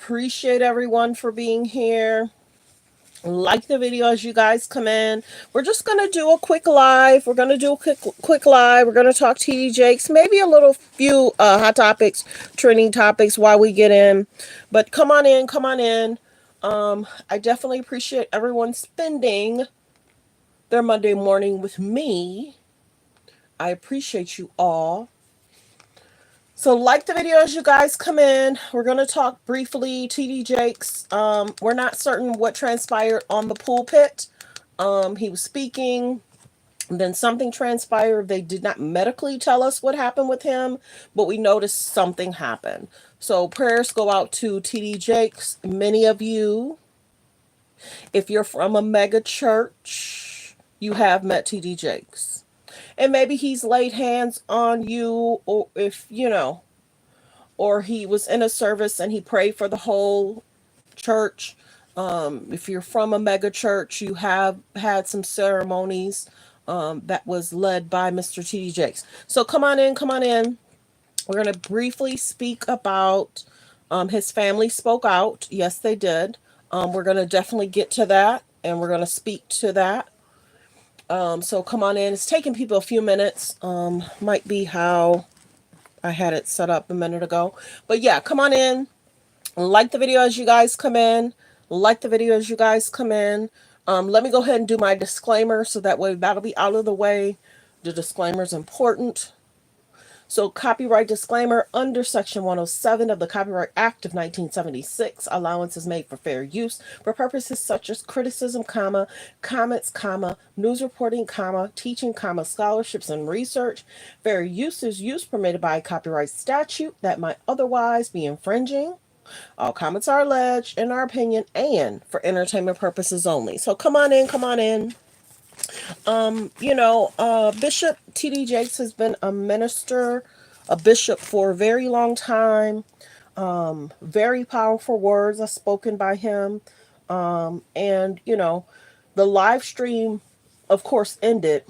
appreciate everyone for being here. Like the video as you guys come in. We're just gonna do a quick live. We're gonna do a quick live. We're gonna talk TD Jakes, maybe a little few hot topics, trending topics while we get in. But come on in, come on in. I definitely appreciate everyone spending their Monday morning with me. I appreciate you all. So like the video as you guys come in. We're going to talk briefly TD Jakes. We're not certain what transpired on the pulpit. He was speaking. Then something transpired. They did not medically tell us what happened with him, but we noticed something happened. So prayers go out to TD Jakes. Many of you, if you're from a mega church, you have met TD Jakes. And maybe he's laid hands on you, or if you know, or he was in a service and he prayed for the whole church. If you're from a mega church, you have had some ceremonies that was led by Mr. T.D. Jakes. So come on in, come on in. We're going to briefly speak about his family spoke out. Yes, they did. We're going to definitely get to that, and we're going to speak to that. So come on in. It's taking people a few minutes. Might be how I had it set up a minute ago. But yeah, come on in. Like the video as you guys come in. Like the video as you guys come in. Let me go ahead and do my disclaimer so that way that'll be out of the way. The disclaimer is important. So copyright disclaimer, under Section 107 of the Copyright Act of 1976, allowance is made for fair use for purposes such as criticism, comments, news reporting, teaching, scholarships and research. Fair use is use permitted by a copyright statute that might otherwise be infringing. All comments are alleged, in our opinion, and for entertainment purposes only. So come on in, come on in. Bishop T.D. Jakes has been a minister, a bishop for a very long time. Very powerful words are spoken by him. The live stream, of course, ended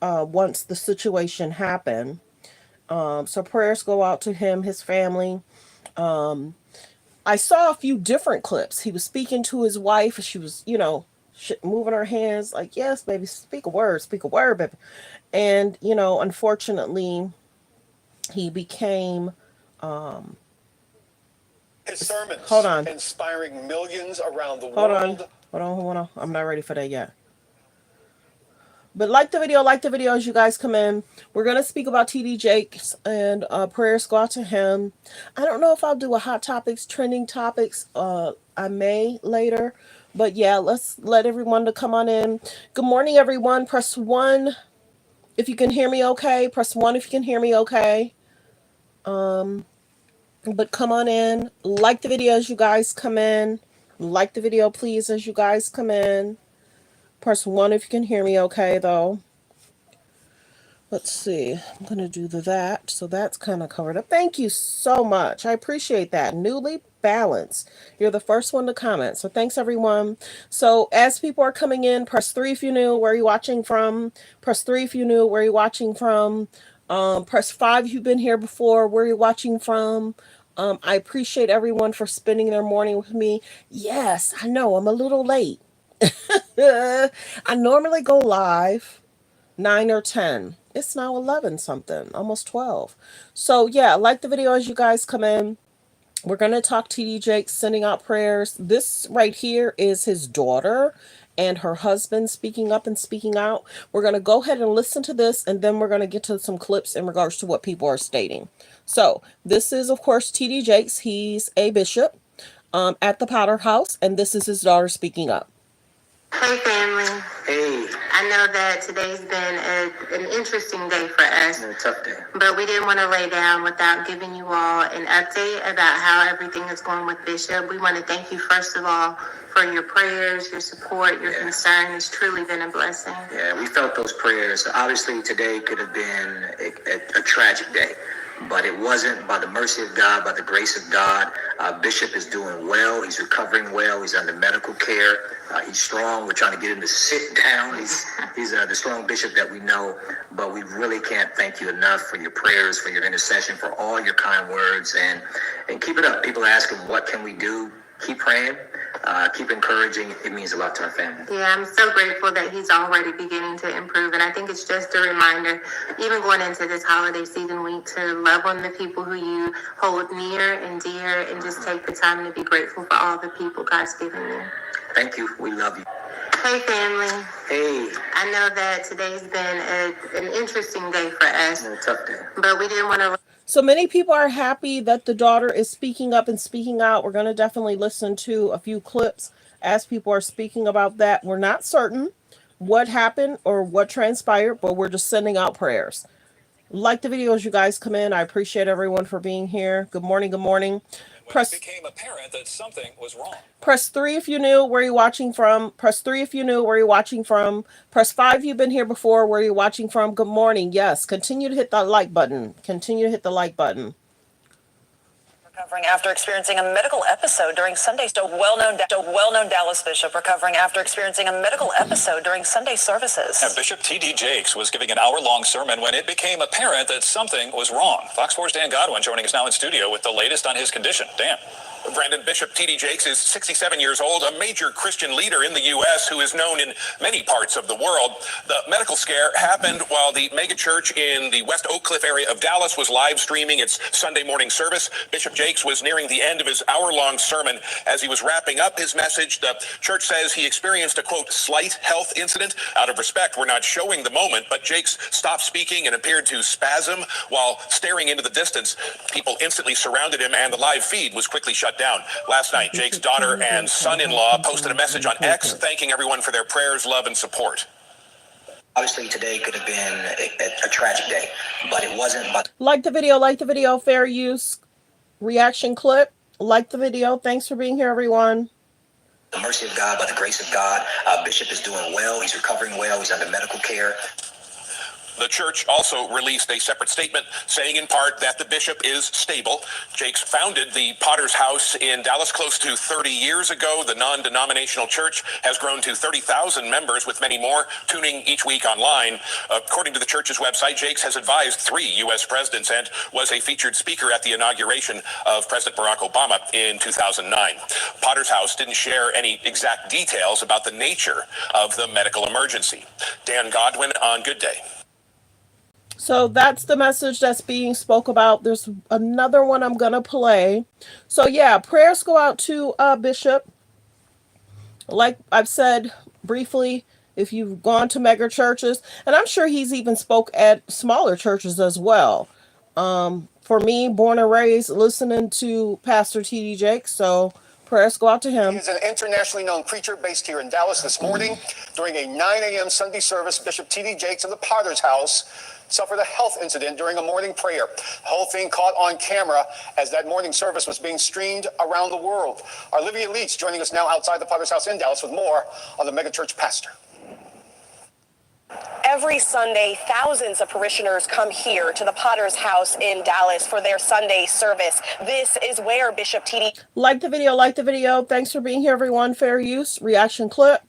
once the situation happened. So prayers go out to him, his family. I saw a few different clips. He was speaking to his wife. She was, moving her hands like, yes, baby, speak a word, baby. And, unfortunately, he became, his sermons, hold on, inspiring millions around the world. Hold on. I'm not ready for that yet. But like the video as you guys come in. We're going to speak about TD Jakes, and prayers go out to him. I don't know if I'll do a hot topics, trending topics. I may later. But yeah, let's let everyone to come on in. Good morning, everyone. Press 1 if you can hear me okay. Press 1 if you can hear me okay. But come on in. Like the video as you guys come in. Like the video, please, as you guys come in. Press 1 if you can hear me okay, though. Let's see. I'm going to do that. So that's kind of covered up. Thank you so much. I appreciate that. Newly balanced. You're the first one to comment. So thanks, everyone. So as people are coming in, press 3 if you knew where you're watching from. Press 3 if you knew where you're watching from. Press 5 if you've been here before, where you're watching from. I appreciate everyone for spending their morning with me. Yes, I know I'm a little late. I normally go live 9 or 10. It's now 11 something, almost 12. So yeah, like the video as you guys come in. We're going to talk TD Jakes sending out prayers. This right here is his daughter and her husband speaking up and speaking out. We're going to go ahead and listen to this, and then we're going to get to some clips in regards to what people are stating. So this is, of course, TD Jakes. He's a bishop at the Potter House, and this is his daughter speaking up. Hey family. Hey. I know that today's been an interesting day for us. A tough day. But we didn't want to lay down without giving you all an update about how everything is going with Bishop. We want to thank you, first of all, for your prayers, your support, your concern. It's truly been a blessing. Yeah, we felt those prayers. Obviously, today could have been a tragic day. but it wasn't. By the mercy of God, by the grace of God, Bishop is doing well. He's recovering well. He's under medical care. He's strong. We're trying to get him to sit down. He's the strong bishop that we know, but we really can't thank you enough for your prayers, for your intercession, for all your kind words, and keep it up. People ask him, what can we do? Keep praying. Keep encouraging. It means a lot to our family. Yeah, I'm so grateful that he's already beginning to improve. And I think it's just a reminder, even going into this holiday season week, to love on the people who you hold near and dear, and just take the time to be grateful for all the people God's given you. Thank you. We love you. Hey, family. Hey. I know that today's been an interesting day for us. A tough day. But we didn't want to... So many people are happy that the daughter is speaking up and speaking out. We're going to definitely listen to a few clips as people are speaking about that. We're not certain what happened or what transpired, but we're just sending out prayers. Like the video as you guys come in. I appreciate everyone for being here. Good morning. Good morning. It became apparent that something was wrong. Press 3 if you knew where you're watching from. Press 3 if you knew where you're watching from. Press 5 if you've been here before, where you're watching from. Good morning. Yes, continue to hit that like button. Continue to hit the like button. Recovering after experiencing a medical episode during Sunday's well-known Dallas bishop recovering after experiencing a medical episode during Sunday services. Now, Bishop T.D. Jakes was giving an hour-long sermon when it became apparent that something was wrong. Fox 4's Dan Godwin joining us now in studio with the latest on his condition. Dan. Brandon, Bishop T.D. Jakes is 67 years old, a major Christian leader in the U.S. who is known in many parts of the world. The medical scare happened while the megachurch in the West Oak Cliff area of Dallas was live streaming its Sunday morning service. Bishop Jakes was nearing the end of his hour-long sermon. As he was wrapping up his message, the church says he experienced a, quote, slight health incident. Out of respect, we're not showing the moment, but Jakes stopped speaking and appeared to spasm while staring into the distance. People instantly surrounded him, and the live feed was quickly shut down. Last night, Jake's daughter and son-in-law posted a message on X thanking everyone for their prayers, love, and support. Obviously, today could have been a tragic day, but it wasn't. But like the video, fair use reaction clip. Like the video. Thanks for being here, everyone. The mercy of God, by the grace of God, Bishop is doing well. He's recovering well. He's under medical care. The church also released a separate statement saying in part that the bishop is stable. Jakes founded the Potter's House in Dallas close to 30 years ago. The non-denominational church has grown to 30,000 members, with many more tuning each week online. According to the church's website, Jakes has advised 3 U.S. presidents and was a featured speaker at the inauguration of President Barack Obama in 2009. Potter's House didn't share any exact details about the nature of the medical emergency. Dan Godwin on Good Day. So that's the message that's being spoke about. There's another one I'm going to play. So yeah, prayers go out to Bishop. Like I've said briefly, if you've gone to mega churches, and I'm sure he's even spoke at smaller churches as well. For me, born and raised listening to Pastor T.D. Jakes, so prayers go out to him. He's an internationally known preacher based here in Dallas this morning. During a 9 a.m. Sunday service, Bishop T.D. Jakes of the Potter's House suffered a health incident during a morning prayer. The whole thing caught on camera as that morning service was being streamed around the world. Our Olivia Leach joining us now outside the Potter's House in Dallas with more on the megachurch pastor. Every Sunday, thousands of parishioners come here to the Potter's House in Dallas for their Sunday service. This is where Bishop T.D. Like the video. Thanks for being here, everyone. Fair use reaction clip.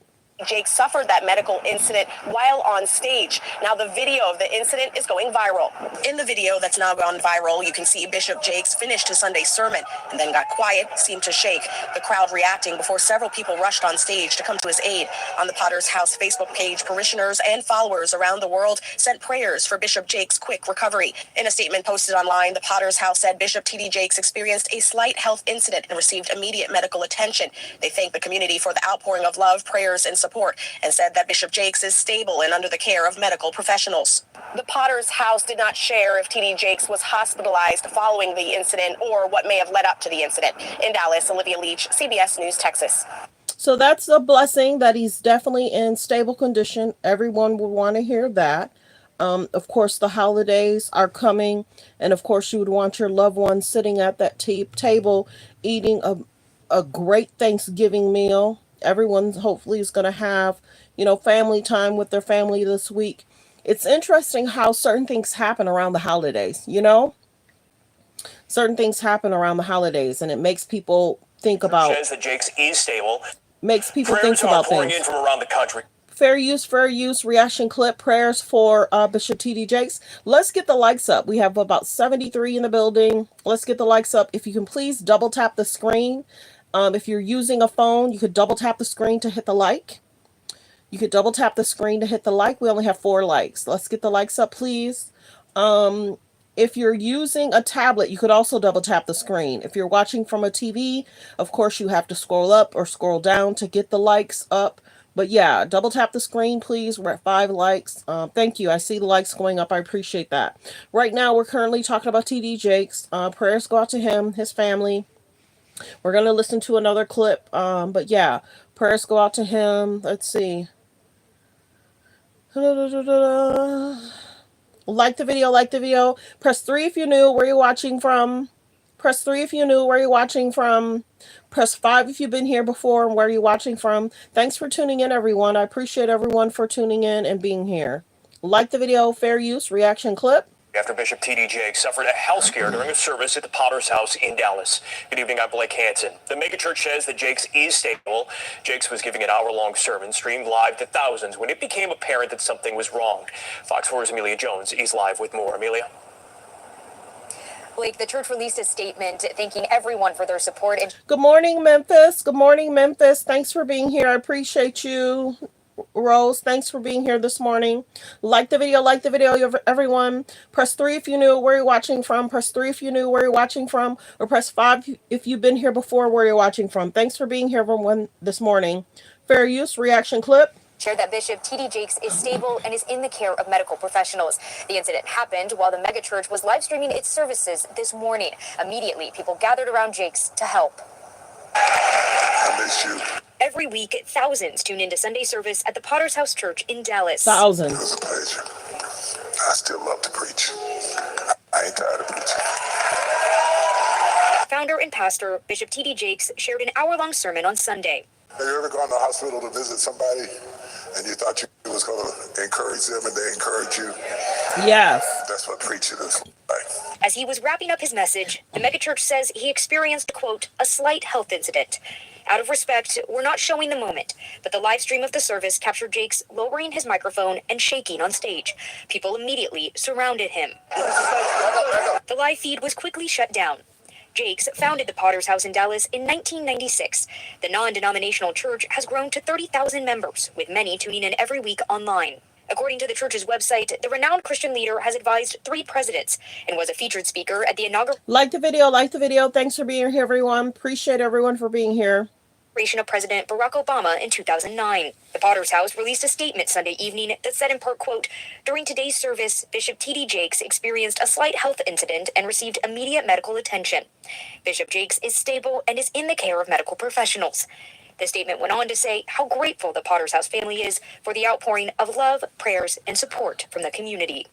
Jake suffered that medical incident while on stage. Now the video of the incident is going viral. In the video that's now gone viral, you can see Bishop Jakes finished his Sunday sermon and then got quiet, seemed to shake. The crowd reacting before several people rushed on stage to come to his aid. On the Potter's House Facebook page, parishioners and followers around the world sent prayers for Bishop Jakes' quick recovery. In a statement posted online, the Potter's House said Bishop T.D. Jakes experienced a slight health incident and received immediate medical attention. They thanked the community for the outpouring of love, prayers, and support, and said that Bishop Jakes is stable and under the care of medical professionals. The Potter's House did not share if T.D. Jakes was hospitalized following the incident or what may have led up to the incident. In Dallas, Olivia Leach, CBS News, Texas. So that's a blessing that he's definitely in stable condition. Everyone would want to hear that. Of course, the holidays are coming, and of course, you would want your loved ones sitting at that table eating a great Thanksgiving meal. Everyone hopefully is going to have, family time with their family this week. It's interesting how certain things happen around the holidays, certain things happen around the holidays, and it makes people think about. Says that Jakes is stable. Makes people Prayers think about are pouring things. in from around the country. Fair use reaction clip. Prayers for Bishop T.D. Jakes. Let's get the likes up. We have about 73 in the building. Let's get the likes up. If you can please double tap the screen. If you're using a phone, you could double tap the screen to hit the like. You could double tap the screen to hit the like. We only have 4 likes. Let's get the likes up, please. If you're using a tablet, you could also double tap the screen. If you're watching from a TV, of course you have to scroll up or scroll down to get the likes up. But yeah, double tap the screen, please. We're at 5 likes. Thank you. I see the likes going up. I appreciate that. Right now, we're currently talking about T.D. Jakes. Prayers go out to him, his family. We're going to listen to another clip. But yeah, prayers go out to him. Let's see. Like the video. Press 3 if you're new, where you're watching from. Press 3 if you're new, where you're watching from. Press 5 if you've been here before and where you're watching from. Thanks for tuning in, everyone. I appreciate everyone for tuning in and being here. Like the video, fair use, reaction clip. After Bishop T.D. Jakes suffered a health scare during a service at the Potter's House in Dallas. Good evening, I'm Blake Hansen. The megachurch says that Jakes is stable. Jakes was giving an hour-long sermon streamed live to thousands when it became apparent that something was wrong. Fox 4's Amelia Jones is live with more. Amelia? Blake, the church released a statement thanking everyone for their support. Good morning, Memphis. Good morning, Memphis. Thanks for being here. I appreciate you. Rose, thanks for being here this morning. Like the video, everyone. Press 3 if you knew where you're watching from. Press 3 if you knew where you're watching from. Or press 5 if you've been here before, where you're watching from. Thanks for being here, everyone, this morning. Fair use, reaction clip. Shared that Bishop T.D. Jakes is stable and is in the care of medical professionals. The incident happened while the megachurch was live streaming its services this morning. Immediately, people gathered around Jakes to help. I miss you. Every week, thousands tune into Sunday service at the Potter's House Church in Dallas. Thousands. It was a pleasure. I still love to preach. I ain't tired of preaching. Founder and pastor Bishop T.D. Jakes shared an hour-long sermon on Sunday. Have you ever gone to the hospital to visit somebody and you thought you was going to encourage them and they encourage you? Yes. That's what preaching is like. As he was wrapping up his message, the megachurch says he experienced, quote, a slight health incident. Out of respect, we're not showing the moment, but the live stream of the service captured Jakes lowering his microphone and shaking on stage. People immediately surrounded him. The live feed was quickly shut down. Jakes founded the Potter's House in Dallas in 1996. The non-denominational church has grown to 30,000 members, with many tuning in every week online. According to the church's website, the renowned Christian leader has advised 3 presidents and was a featured speaker at the inauguration. Like the video. Thanks for being here, everyone. Appreciate everyone for being here. Of President Barack Obama in 2009. The Potter's House released a statement Sunday evening that said in part, quote, during today's service, Bishop T.D. Jakes experienced a slight health incident and received immediate medical attention. Bishop Jakes is stable and is in the care of medical professionals. The statement went on to say how grateful the Potter's House family is for the outpouring of love, prayers, and support from the community.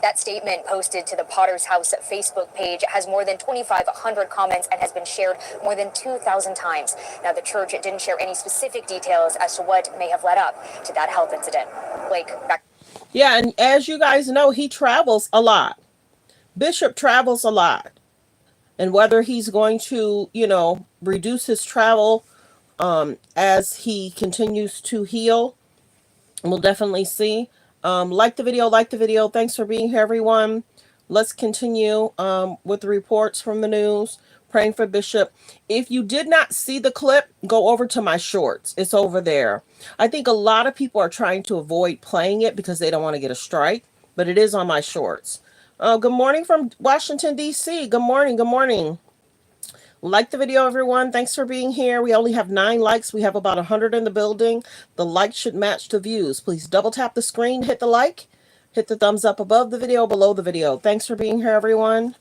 That statement, posted to the Potter's House Facebook page, has more than 2,500 comments and has been shared more than 2,000 times. Now, the church didn't share any specific details as to what may have led up to that health incident. Blake, back. Yeah, and as you guys know, he travels a lot. Bishop travels a lot. And whether he's going to, reduce his travel as he continues to heal, we'll definitely see. Like the video. Thanks for being here, everyone. Let's continue with the reports from the news. Praying for Bishop. If you did not see the clip, go over to my shorts. It's over there. I think a lot of people are trying to avoid playing it because they don't want to get a strike, but it is on my shorts. Good morning from Washington, D.C. Good morning. Like the video, everyone. Thanks for being here. We only have 9 likes. We have about 100 in the building. The likes should match the views. Please double tap the screen, hit the like, hit the thumbs up above the video, below the video. Thanks for being here, everyone.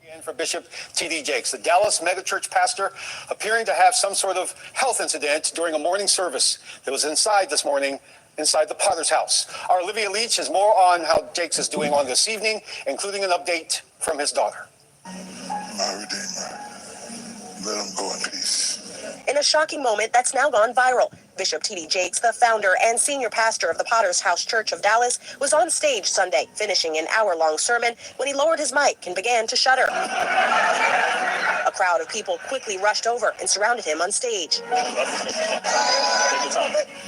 Again for Bishop T.D. Jakes, the Dallas megachurch pastor, appearing to have some sort of health incident during a morning service that was inside this morning, inside the Potter's House. Our Olivia Leach has more on how Jakes is doing on this evening, including an update from his daughter. My Redeemer, let him go in peace. In a shocking moment that's now gone viral, Bishop T.D. Jakes, the founder and senior pastor of the Potter's House Church of Dallas, was on stage Sunday, finishing an hour-long sermon when he lowered his mic and began to shudder. A crowd of people quickly rushed over and surrounded him on stage.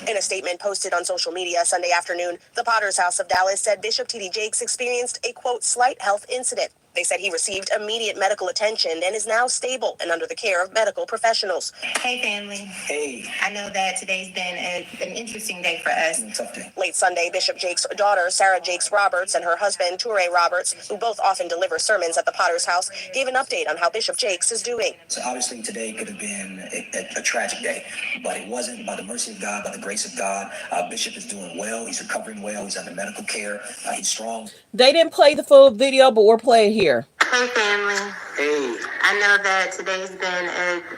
In a statement posted on social media Sunday afternoon, the Potter's House of Dallas said Bishop T.D. Jakes experienced a, quote, slight health incident. They said he received immediate medical attention and is now stable and under the care of medical professionals. Hey, family. Hey. I know that today's been an interesting day for us. Tough day. Late Sunday, Bishop Jakes' daughter, Sarah Jakes Roberts, and her husband, Toure Roberts, who both often deliver sermons at the Potter's House, gave an update on how Bishop Jakes is doing. So obviously today could have been a tragic day, but it wasn't. By the mercy of God, by the grace of God, Bishop is doing well. He's recovering well. He's under medical care. He's strong. They didn't play the full video, but we're playing here. Hey, family. Hey. I know that today's been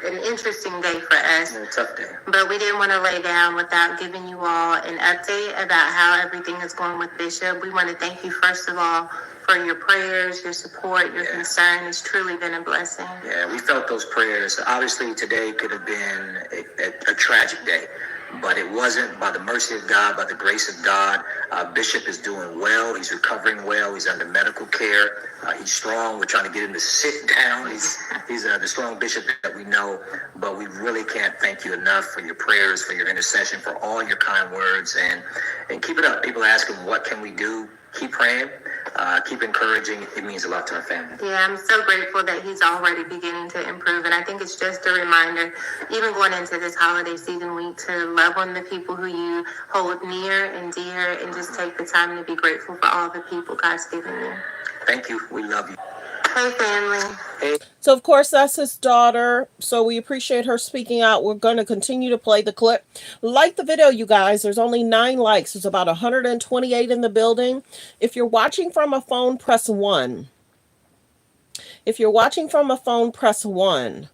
an interesting day for us. A tough day. But we didn't want to lay down without giving you all an update about how everything is going with Bishop. We want to thank you, first of all, for your prayers, your support, your concern. It's truly been a blessing. Yeah, we felt those prayers. Obviously, today could have been a tragic day, but it wasn't. By the mercy of God, by the grace of God, Bishop is doing well. He's recovering well. He's under medical care. He's strong. We're trying to get him to sit down. He's the strong bishop that we know, but we really can't thank you enough for your prayers, for your intercession, for all your kind words, and keep it up. People ask him, what can we do? Keep praying, keep encouraging. It means a lot to our family. Yeah, I'm so grateful that he's already beginning to improve. And I think it's just a reminder, even going into this holiday season week, to love on the people who you hold near and dear, and just take the time to be grateful for all the people God's given you. Thank you. We love you. Hey, family. Hey. So, of course, that's his daughter. So we appreciate her speaking out. We're going to continue to play the clip. Like the video, you guys. There's only 9 likes. There's about 128 in the building. If you're watching from a phone, press 1. If you're watching from a phone, press 1.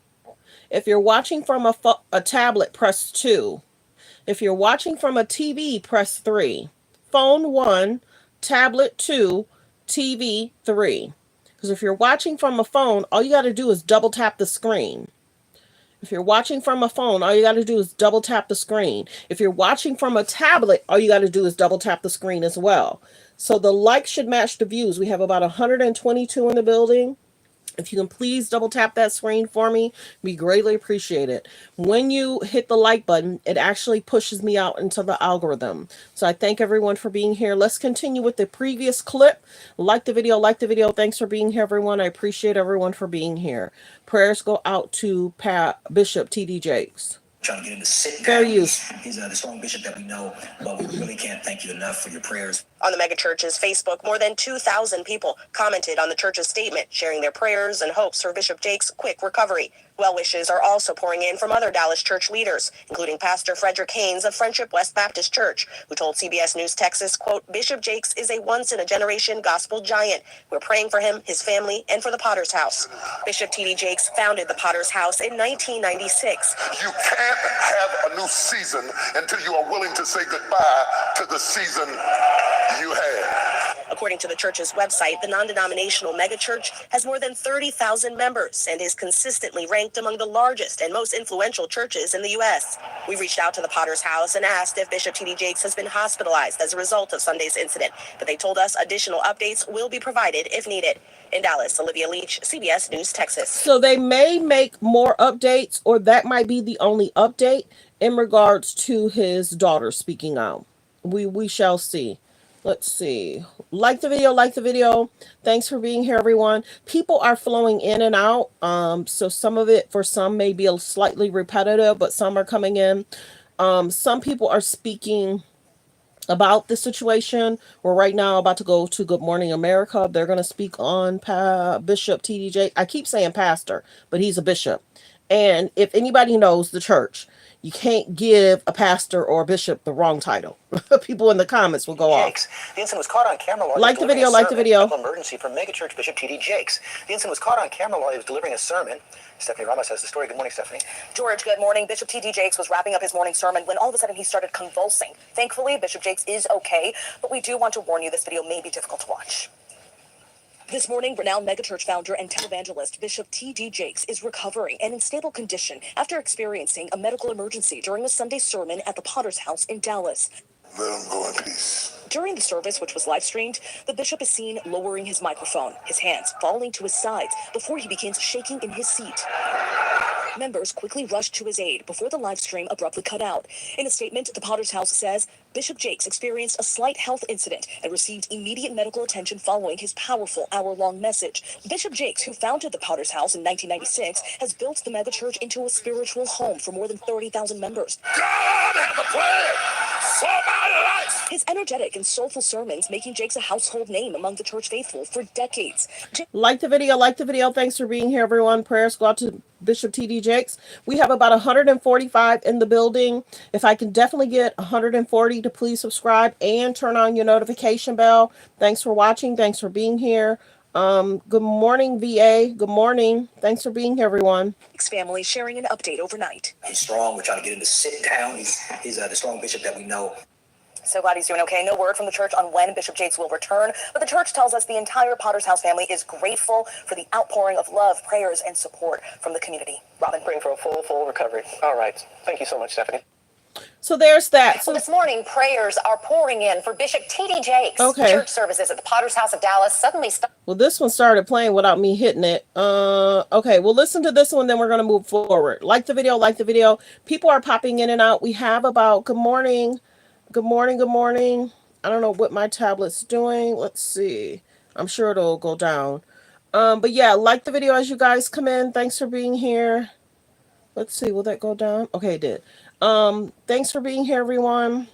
If you're watching from a tablet, press 2. If you're watching from a TV, press 3. Phone 1, tablet 2, TV 3. Because if you're watching from a phone, all you got to do is double tap the screen. If you're watching from a phone, all you got to do is double tap the screen. If you're watching from a tablet, all you got to do is double tap the screen as well. So the likes should match the views. We have about 122 in the building. If you can please double tap that screen for me, we greatly appreciate it. When you hit the like button, it actually pushes me out into the algorithm. So I thank everyone for being here. Let's continue with the previous clip. Like the video, like the video. Thanks for being here, everyone. I appreciate everyone for being here. Prayers go out to Bishop T.D. Jakes. Trying to get him to sit down. Very useful. He's the strong bishop that we know, but we really can't thank you enough for your prayers. On the megachurch's Facebook, more than 2,000 people commented on the church's statement, sharing their prayers and hopes for Bishop Jakes' quick recovery. Well wishes are also pouring in from other Dallas church leaders, including Pastor Frederick Haynes of Friendship West Baptist Church, who told CBS News Texas, quote, Bishop Jakes is a once-in-a-generation gospel giant. We're praying for him, his family, and for the Potter's House. Bishop T.D. Jakes founded the Potter's House in 1996. You can't have a new season until you are willing to say goodbye to the season you had. According to the church's website, the non-denominational megachurch has more than 30,000 members and is consistently ranked among the largest and most influential churches in the U.S. We reached out to the Potter's House and asked if Bishop T.D. Jakes has been hospitalized as a result of Sunday's incident, but they told us additional updates will be provided if needed. In Dallas, Olivia Leach, CBS News, Texas. So they may make more updates, or that might be the only update in regards to his daughter speaking out. We shall see. Let's see. Like the video, like the video. Thanks for being here, everyone. People are flowing in and out. So some of it, for some, may be a slightly repetitive, but some are coming in. Some people are speaking about the situation. We're right now about to go to Good Morning America. They're going to speak on Bishop T.D. Jakes. I keep saying pastor, but he's a bishop. And if anybody knows the church, you can't give a pastor or a bishop the wrong title. People in the comments will go off. The incident was caught on camera while like the video, like the video. Emergency from megachurch Bishop T.D. Jakes. The incident was caught on camera while he was delivering a sermon. Stephanie Ramos has the story. Good morning, Stephanie. George, good morning. Bishop T.D. Jakes was wrapping up his morning sermon when all of a sudden he started convulsing. Thankfully, Bishop Jakes is okay, but we do want to warn you this video may be difficult to watch. This morning, renowned megachurch founder and televangelist Bishop T.D. Jakes is recovering and in stable condition after experiencing a medical emergency during a Sunday sermon at the Potter's House in Dallas. Let him go in peace. During the service, which was live streamed, the bishop is seen lowering his microphone, his hands falling to his sides before he begins shaking in his seat. Members quickly rushed to his aid before the live stream abruptly cut out. In a statement, the Potter's House says Bishop Jakes experienced a slight health incident and received immediate medical attention following his powerful hour-long message. Bishop Jakes, who founded the Potter's House in 1996, has built the megachurch into a spiritual home for more than 30,000 members. God has a plan for my life. His energetic and soulful sermons making Jakes a household name among the church faithful for decades. Like the video, like the video. Thanks for being here, everyone. Prayers go out to Bishop T.D. Jakes. We have about 145 in the building. If I can definitely get 140 to please subscribe and turn on your notification bell. Thanks for watching. Thanks for being here. Good morning, VA. Good morning. Thanks for being here, everyone. Family sharing an update overnight. He's strong. We're trying to get him to sit down. He's the strong bishop that we know. So glad he's doing okay. No word from the church on when Bishop Jakes will return, but the church tells us the entire Potter's House family is grateful for the outpouring of love, prayers, and support from the community. Robin, praying for a full recovery. All right. Thank you so much, Stephanie. So there's that. So well, this morning, prayers are pouring in for Bishop T.D. Jakes. Okay. Church services at the Potter's House of Dallas suddenly stopped. Well, this one started playing without me hitting it. Okay, we'll listen to this one, then we're going to move forward. Like the video, like the video. People are popping in and out. We have about, good morning. Good morning, good morning. I don't know what my tablet's doing. Let's see. I'm sure it'll go down. But yeah, like the video as you guys come in. Thanks for being here. Let's see, will that go down? Okay, it did. Thanks for being here, everyone.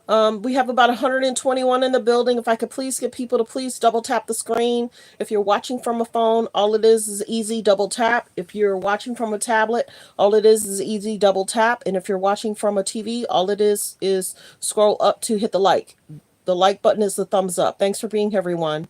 We have about 121 in the building. If I could please get people to please double tap the screen. If you're watching from a phone, all it is easy double tap. If you're watching from a tablet, all it is easy double tap. And if you're watching from a TV, all it is scroll up to hit the like. The like button is the thumbs up. Thanks for being here, everyone.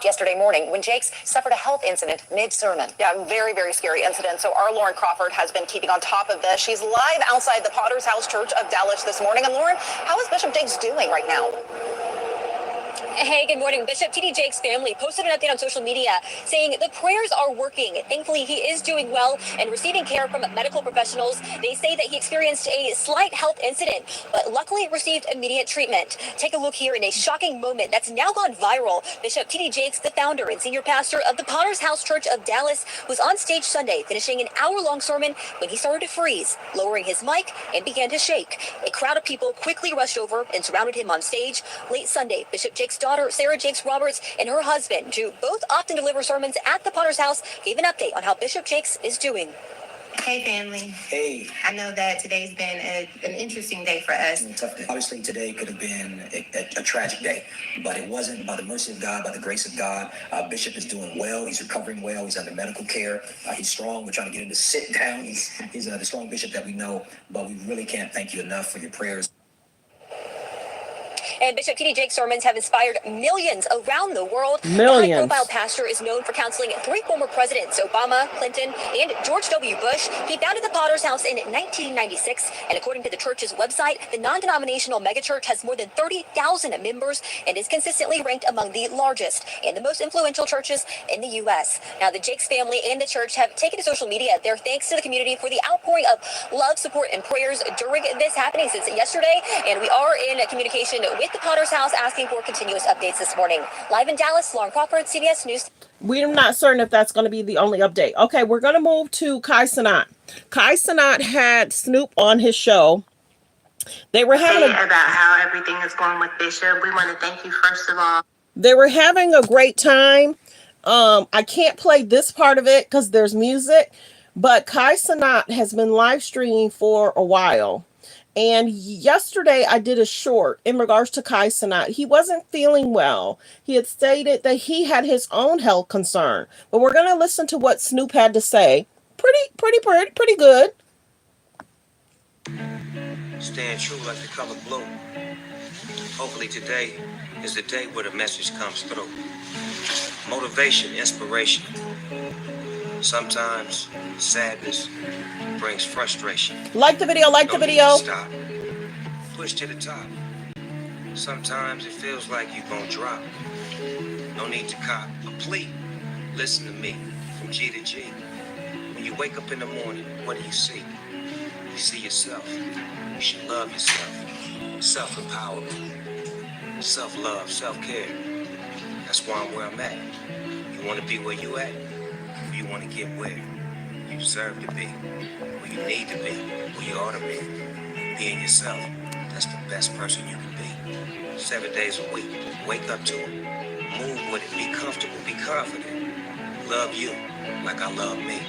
Yesterday morning when Jakes suffered a health incident mid-sermon. Yeah, very, very scary incident. So our Lauren Crawford has been keeping on top of this. She's live outside the Potter's House Church of Dallas this morning. And Lauren, how is Bishop Jakes doing right now? Hey, good morning. Bishop T.D. Jakes' family posted an update on social media saying the prayers are working. Thankfully, he is doing well and receiving care from medical professionals. They say that he experienced a slight health incident, but luckily received immediate treatment. Take a look here in a shocking moment that's now gone viral. Bishop T.D. Jakes, the founder and senior pastor of the Potter's House Church of Dallas, was on stage Sunday, finishing an hour-long sermon when he started to freeze, lowering his mic and began to shake. A crowd of people quickly rushed over and surrounded him on stage. Late Sunday, Bishop Jakes' daughter, Sarah Jakes Roberts, and her husband, who both often deliver sermons at the Potter's House, gave an update on how Bishop Jakes is doing. Hey, family. Hey. I know that today's been an interesting day for us. Tough day. Obviously, today could have been a tragic day, but it wasn't. By the mercy of God, by the grace of God, Bishop is doing well. He's recovering well. He's under medical care. He's strong. We're trying to get him to sit down. He's the strong bishop that we know, but we really can't thank you enough for your prayers. And Bishop T.D. Jakes' sermons have inspired millions around the world. Millions. The high-profile pastor is known for counseling 3 former presidents, Obama, Clinton, and George W. Bush. He founded the Potter's House in 1996, and according to the church's website, the non-denominational megachurch has more than 30,000 members and is consistently ranked among the largest and the most influential churches in the U.S. Now, the Jakes family and the church have taken to social media their thanks to the community for the outpouring of love, support, and prayers during this happening since yesterday, and we are in communication with the Potter's House asking for continuous updates this morning. Live in Dallas, Lauren Crawford, CBS News. We're not certain if that's going to be the only update. Okay, we're going to move to Cenat. Cenat had Snoop on his show. They were having about how everything is going with Bishop. We want to thank you first of all. They were having a great time. I can't play this part of it because there's music, but Cenat has been live streaming for a while. And yesterday I did a short in regards to Cenat. He wasn't feeling well. He had stated that he had his own health concern. But we're going to listen to what Snoop had to say. Pretty good. Staying true like the color blue. Hopefully today is the day where the message comes through. Motivation, inspiration. Sometimes sadness brings frustration. Like the video, like the video. Stop. Push to the top. Sometimes it feels like you're gonna drop. No need to cop a plea. Listen to me, from G to G. When you wake up in the morning, what do you see? You see yourself. You should love yourself. Self-empowerment, self-love, self-care. That's why I'm where I'm at. You want to be where you at? Or you want to get where you deserve to be? Where you need to be? Where you ought to be? Being yourself. That's the best person you can be. 7 days a week. Wake up to it. Move with it. Be comfortable. Be confident. Love you like I love me.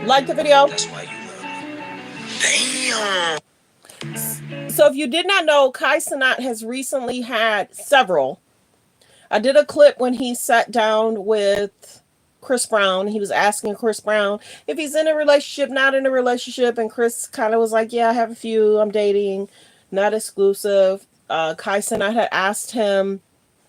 Like the video. That's why you love me. Damn. So if you did not know, Cenat has recently had several. I did a clip when he sat down with Chris Brown. He was asking Chris Brown if he's in a relationship, not in a relationship. And Chris kind of was like, yeah, I have a few. I'm dating, not exclusive. Cenat had asked him,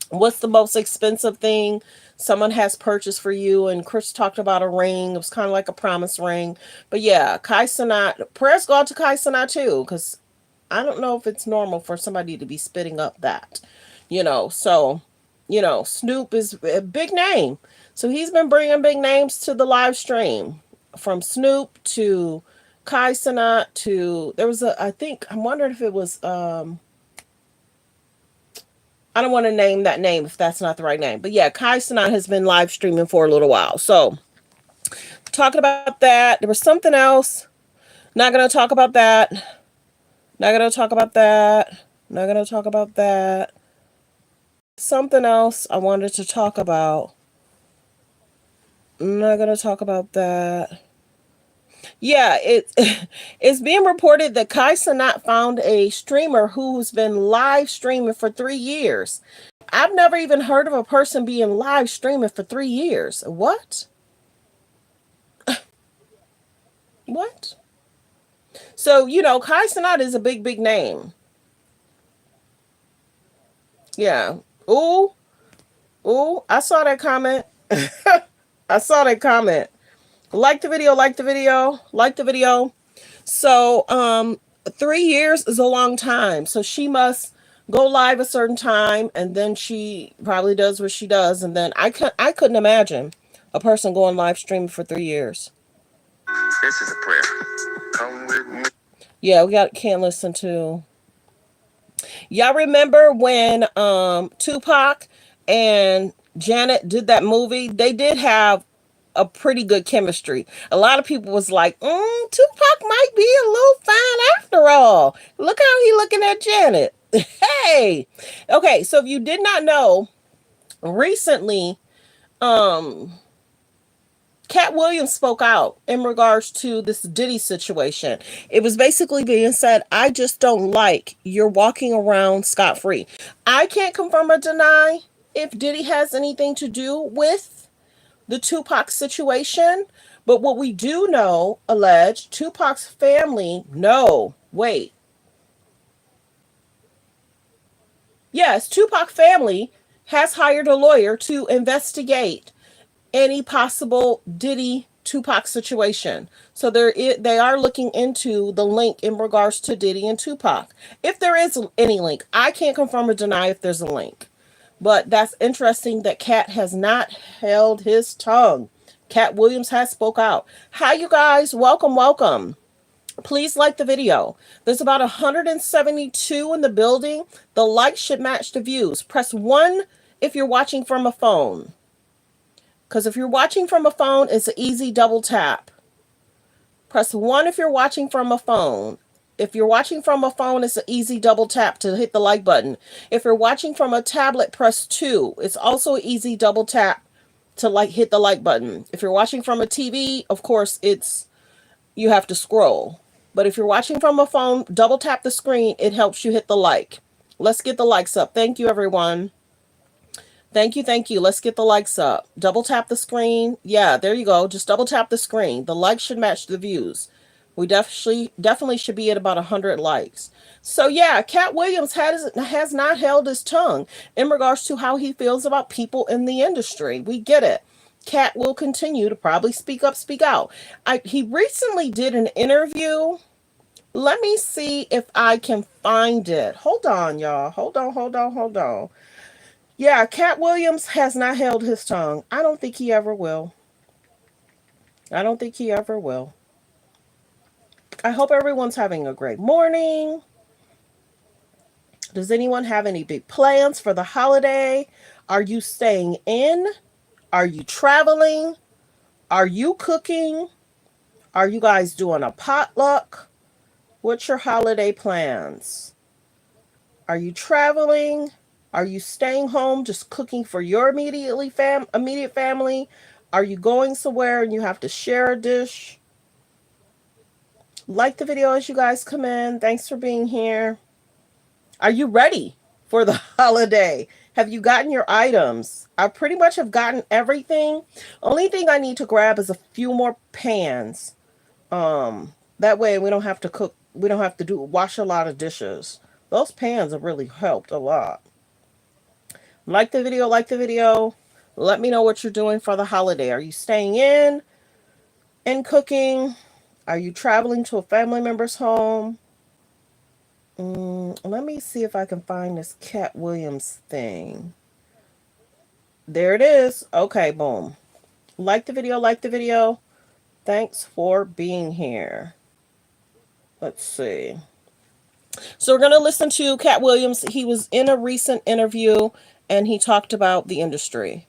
what's the most expensive thing someone has purchased for you? And Chris talked about a ring. It was kind of like a promise ring. But yeah, Cenat, prayers go out to Cenat too, because I don't know if it's normal for somebody to be spitting up that, so, Snoop is a big name. So he's been bringing big names to the live stream, from Snoop to Cenat to, there was I'm wondering if it was, I don't want to name that name if that's not the right name. But yeah, Cenat has been live streaming for a little while. So talking about that, there was something else. Not going to talk about that. Not going to talk about that. Not going to talk about that. Something else I wanted to talk about. Not going to talk about that. Yeah, it's being reported that Cenat found a streamer who's been live streaming for 3 years. I've never even heard of a person being live streaming for 3 years. What? What? So, Cenat is a big, big name. Yeah. Ooh, I saw that comment. I saw that comment. Like the video, like the video, like the video. So, 3 years is a long time. So she must go live a certain time, and then she probably does what she does. And then I couldn't imagine a person going live streaming for 3 years. This is a prayer. Come with me. Yeah, can't listen to. Y'all remember when Tupac and Janet did that movie? They did have a pretty good chemistry. A lot of people was like, Tupac might be a little fine after all. Look how he looking at Janet. Hey. Okay, so if you did not know, recently, Cat Williams spoke out in regards to this Diddy situation. It was basically being said, I just don't like you're walking around scot-free. I can't confirm or deny if Diddy has anything to do with the Tupac situation, but what we do know, alleged, Tupac's family, Yes, Tupac family has hired a lawyer to investigate any possible Diddy Tupac situation. So they are looking into the link in regards to Diddy and Tupac. If there is any link, I can't confirm or deny if there's a link. But that's interesting that Cat has not held his tongue. Cat Williams has spoke out. Hi, you guys. Welcome, welcome. Please like the video. There's about 172 in the building. The likes should match the views. Press 1 if you're watching from a phone. Because if you're watching from a phone, it's an easy double tap. Press 1 if you're watching from a phone. If you're watching from a phone, it's an easy double tap to hit the like button. If you're watching from a tablet, press 2. It's also an easy double tap to hit the like button. If you're watching from a TV, of course, you have to scroll. But if you're watching from a phone, double tap the screen. It helps you hit the like. Let's get the likes up. Thank you, everyone. Thank you, thank you. Let's get the likes up. Double tap the screen. Yeah, there you go. Just double tap the screen. The likes should match the views. We definitely should be at about 100 likes. So yeah, Cat Williams has not held his tongue in regards to how he feels about people in the industry. We get it. Cat will continue to probably speak up, speak out. He recently did an interview. Let me see if I can find it. Hold on, y'all. Hold on. Yeah, Cat Williams has not held his tongue. I don't think he ever will. I don't think he ever will. I hope everyone's having a great morning. Does anyone have any big plans for the holiday? Are you staying in? Are you traveling? Are you cooking? Are you guys doing a potluck? What's your holiday plans? Are you traveling? Are you staying home just cooking for your immediate family? Are you going somewhere and you have to share a dish? Like the video as you guys come in. Thanks for being here. Are you ready for the holiday? Have you gotten your items? I pretty much have gotten everything. Only thing I need to grab is a few more pans. That way we don't have to cook. We don't have to wash a lot of dishes. Those pans have really helped a lot. Like the video, like the video. Let me know what you're doing for the holiday. Are you staying in and cooking? Are you traveling to a family member's home? Let me see if I can find this Cat Williams thing. There it is. Okay, boom. Like the video, like the video. Thanks for being here. Let's see. So we're going to listen to Cat Williams. He was in a recent interview and he talked about the industry.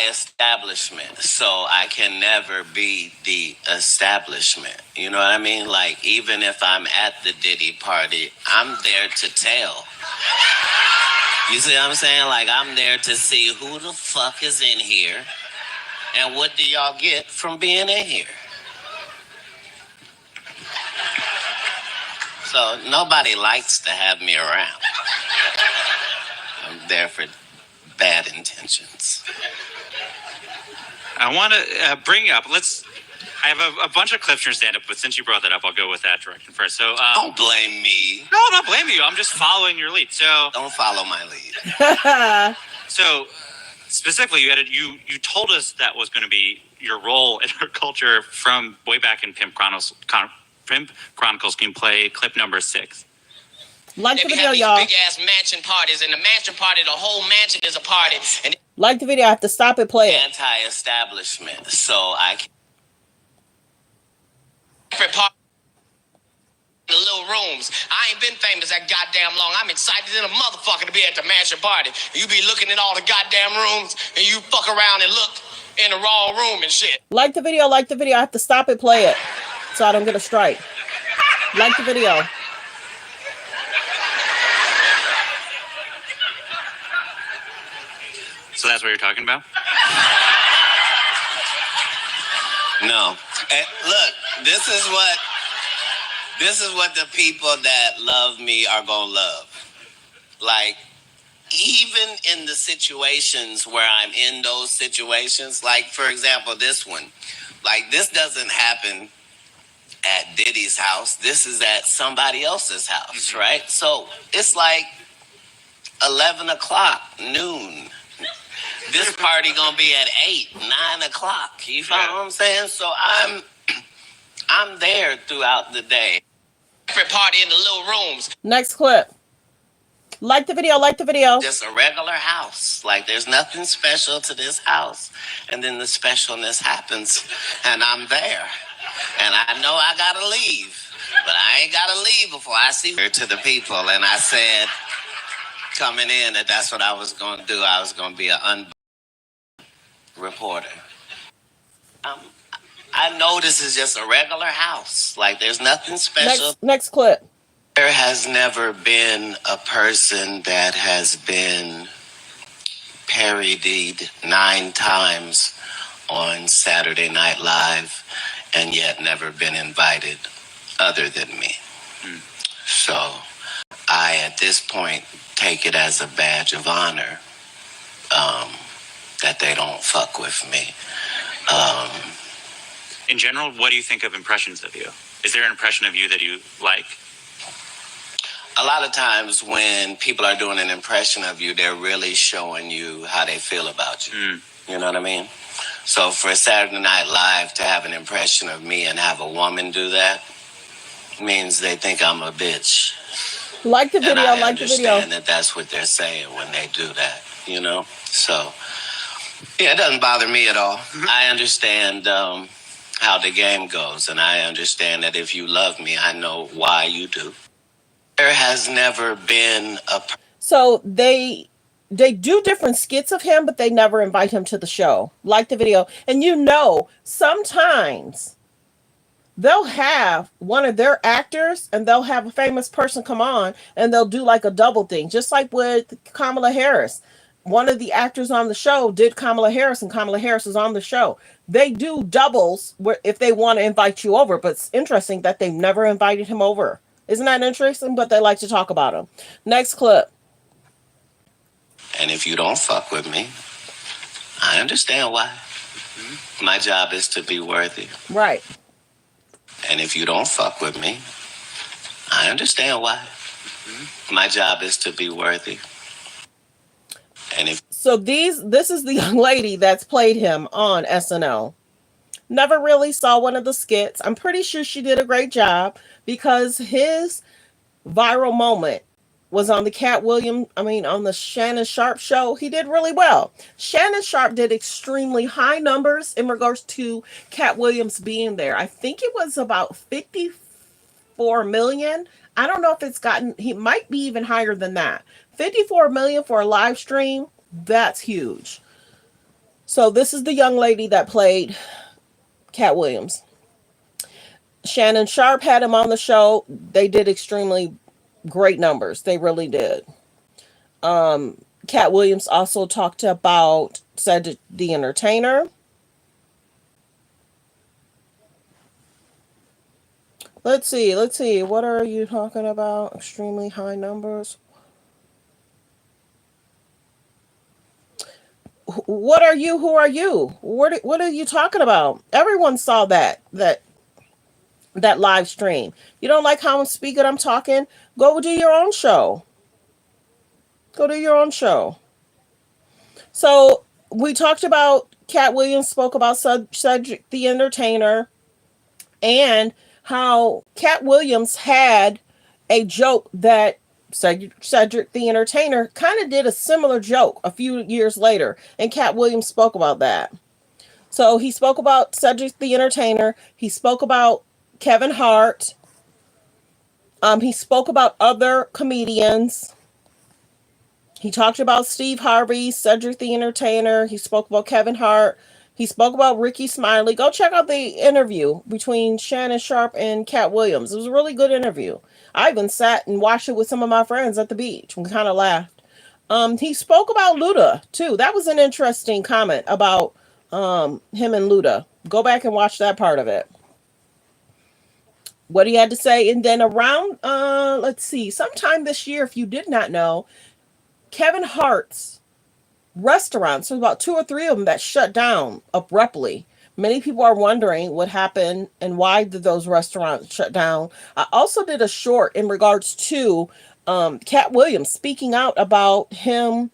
Establishment, so I can never be the establishment. You know what I mean? Like, even if I'm at the Diddy party, I'm there to tell. You see what I'm saying? Like, I'm there to see who the fuck is in here and what do y'all get from being in here. So nobody likes to have me around. I'm there for bad intentions. I want to bring up, I have a bunch of clips from stand-up, but since you brought that up, I'll go with that direction first. So, don't blame me. No, I'm not blaming you. I'm just following your lead. So don't follow my lead. So, specifically, you told us that was going to be your role in our culture from way back in Pimp Chronicles. Pimp Chronicles can play clip number 6. Like the video, y'all. Big ass mansion parties, and the mansion party, the whole mansion is a party. And like the video, I have to stop it, play it. Anti-establishment, so I can. The little rooms. I ain't been famous that goddamn long. I'm excited in a motherfucker to be at the mansion party. You be looking in all the goddamn rooms, and you fuck around and look in the wrong room and shit. Like the video, like the video. I have to stop it, play it, so I don't get a strike. Like the video. So that's what you're talking about? No. And look, this is what the people that love me are gonna love. Like, even in the situations where I'm in those situations, like, for example, this one. Like, this doesn't happen at Diddy's house. This is at somebody else's house, right? So it's like 11 o'clock, noon. This party gonna be at 8, 9 o'clock. You follow what I'm saying? So I'm there throughout the day. Every party in the little rooms. Next clip. Like the video, like the video. Just a regular house. Like, there's nothing special to this house. And then the specialness happens, and I'm there. And I know I gotta leave, but I ain't gotta leave before I see her to the people. And I said, coming in, that's what I was gonna do. I was gonna be an reporter. I know this is just a regular house. Like, there's nothing special. Next clip. There has never been a person that has been parodied 9 times on Saturday Night Live and yet never been invited other than me. So I, at this point, take it as a badge of honor that they don't fuck with me. In general, what do you think of impressions of you? Is there an impression of you that you like? A lot of times when people are doing an impression of you, they're really showing you how they feel about you. You know what I mean? So for Saturday Night Live to have an impression of me and have a woman do that means they think I'm a bitch. Like the And video, I like the video. understand that that's what they're saying when they do that, you know? So, yeah, it doesn't bother me at all. I understand how the game goes, and I understand that if you love me, I know why you do. There has never been a. So they do different skits of him, but they never invite him to the show. Like the video. And you know, sometimes they'll have one of their actors and they'll have a famous person come on and they'll do like a double thing, just like with Kamala Harris. One of the actors on the show did Kamala Harris, and Kamala Harris is on the show. They do doubles where if they want to invite you over, but it's interesting that they've never invited him over. Isn't that interesting? But they like to talk about him. Next clip. And if you don't fuck with me, I understand why. My job is to be worthy. Right. And if you don't fuck with me, I understand why. My job is to be worthy. And if so this is the young lady that's played him on SNL. Never really saw one of the skits. I'm pretty sure she did a great job because his viral moment was on the on the Shannon Sharp show. He did really well. Shannon Sharp did extremely high numbers in regards to Cat Williams being there. I think it was about 54 million. I don't know if it's gotten, he might be even higher than that. 54 million for a live stream. That's huge. So this is the young lady that played Cat Williams. Shannon Sharp had him on the show. They did extremely great numbers. They really did. Cat Williams also talked about Cedric the Entertainer. Let's see. What are you talking about? Extremely high numbers. What are you? Who are you? What are you talking about? Everyone saw that live stream. You don't like how I'm speaking, I'm talking? Go do your own show. Go do your own show. So we talked about Cat Williams spoke about Cedric the Entertainer and how Cat Williams had a joke that Cedric the Entertainer kind of did a similar joke a few years later, and Cat Williams spoke about that. So he spoke about Cedric the Entertainer. He spoke about Kevin Hart. He spoke about other comedians. He talked about Steve Harvey, Cedric the Entertainer. He spoke about Kevin Hart. He spoke about Ricky Smiley. Go check out the interview between Shannon Sharp and Cat Williams. It was a really good interview. I even sat and watched it with some of my friends at the beach. We kind of laughed. He spoke about Luda too. That was an interesting comment about him and Luda. Go back and watch that part of it. What he had to say. And then around let's see, sometime this year, if you did not know, Kevin Hart's restaurants, there's about 2 or 3 of them that shut down abruptly. Many people are wondering what happened and why did those restaurants shut down. I also did a short in regards to Cat Williams speaking out about him